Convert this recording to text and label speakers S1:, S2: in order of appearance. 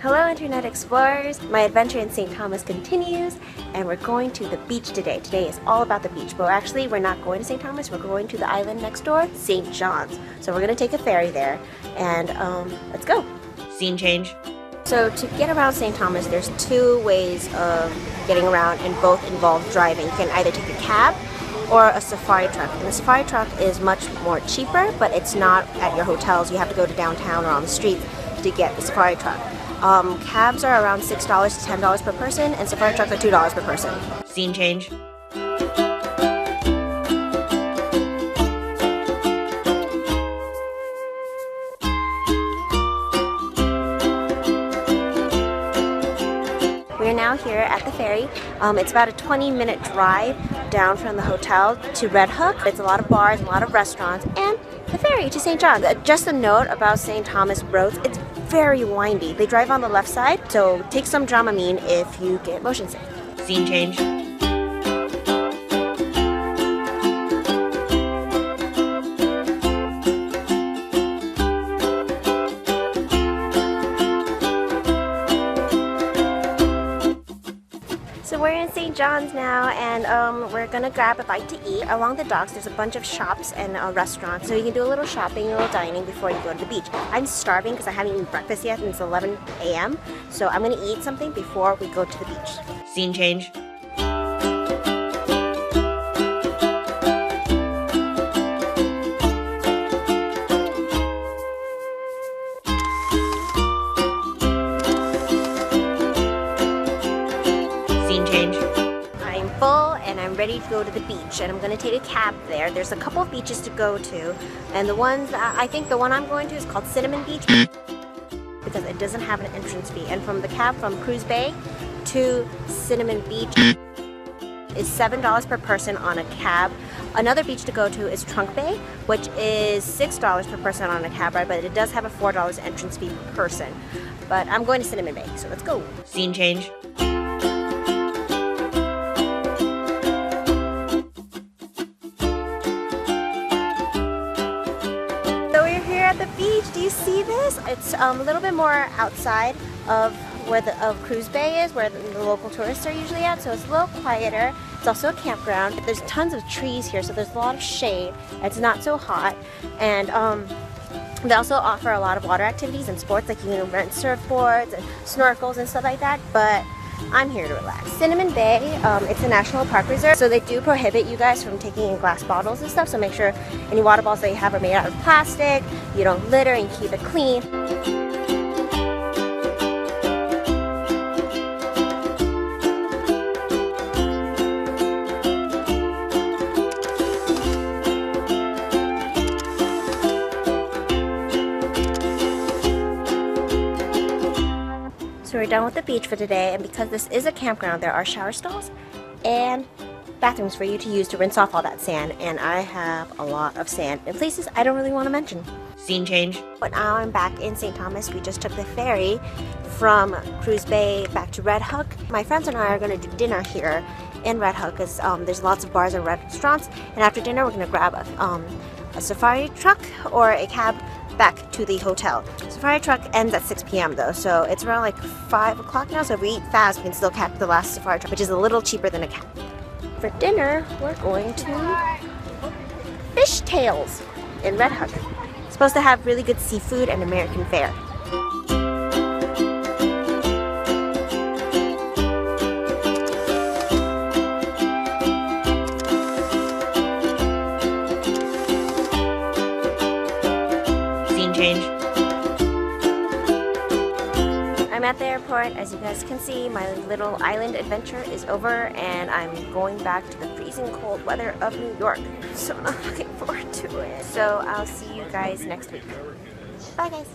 S1: Hello Internet Explorers! My adventure in St. Thomas continues and we're going to the beach today. Today is all about the beach, but actually we're not going to St. Thomas, we're going to the island next door, St. John's. So we're going to take a ferry there and let's go.
S2: Scene change.
S1: So to get around St. Thomas, there's two ways of getting around and both involve driving. You can either take a cab or a safari truck. And the safari truck is much more cheaper, but it's not at your hotels. You have to go to downtown or on the streets to get the safari truck. Cabs are around $6 to $10 per person, and safari trucks are $2 per person.
S2: Scene change.
S1: We are now here at the ferry. It's about a 20-minute drive down from the hotel to Red Hook. It's a lot of bars, a lot of restaurants, and the ferry to St. John's. Just a note about St. Thomas roads, it's very windy. They drive on the left side, so take some Dramamine if you get motion sick.
S2: Scene change.
S1: So we're in St. John's now, and we're gonna grab a bite to eat. Along the docks, there's a bunch of shops and restaurants, so you can do a little shopping, a little dining before you go to the beach. I'm starving because I haven't eaten breakfast yet, and it's 11 a.m., so I'm gonna eat something before we go to the beach.
S2: Scene change. Scene change.
S1: I'm full and I'm ready to go to the beach, and I'm going to take a cab there. There's a couple of beaches to go to, and the ones I think the one I'm going to is called Cinnamon Beach because it doesn't have an entrance fee. And from the cab from Cruz Bay to Cinnamon Beach is $7 per person on a cab. Another beach to go to is Trunk Bay, which is $6 per person on a cab ride, but it does have a $4 entrance fee per person. But I'm going to Cinnamon Bay, so let's go.
S2: Scene change.
S1: The beach, do you see this? It's a little bit more outside of where Cruz Bay is, where the local tourists are usually at, so it's a little quieter. It's also a campground. There's tons of trees here, so there's a lot of shade. It's not so hot, and they also offer a lot of water activities and sports, like you can rent surfboards and snorkels and stuff like that, but I'm here to relax. Cinnamon Bay, it's a national park reserve, so they do prohibit you guys from taking in glass bottles and stuff, so make sure any water bottles that you have are made out of plastic, you don't litter, and keep it clean. So we're done with the beach for today, and because this is a campground, there are shower stalls and bathrooms for you to use to rinse off all that sand, and I have a lot of sand in places I don't really want to mention.
S2: Scene change.
S1: But now I'm back in St. Thomas. We just took the ferry from Cruz Bay back to Red Hook. My friends and I are going to do dinner here in Red Hook because there's lots of bars and restaurants, and after dinner we're going to grab a safari truck or a cab back to the hotel. Safari truck ends at 6 p.m. though, so it's around like 5 o'clock now, so if we eat fast we can still catch the last safari truck, which is a little cheaper than a cab. For dinner, we're going to Fish Tales in Red Hook. It's supposed to have really good seafood and American fare.
S2: Change.
S1: I'm at the airport. As you guys can see, my little island adventure is over, and I'm going back to the freezing cold weather of New York. So I'm not looking forward to it. So I'll see you guys next week. Bye guys.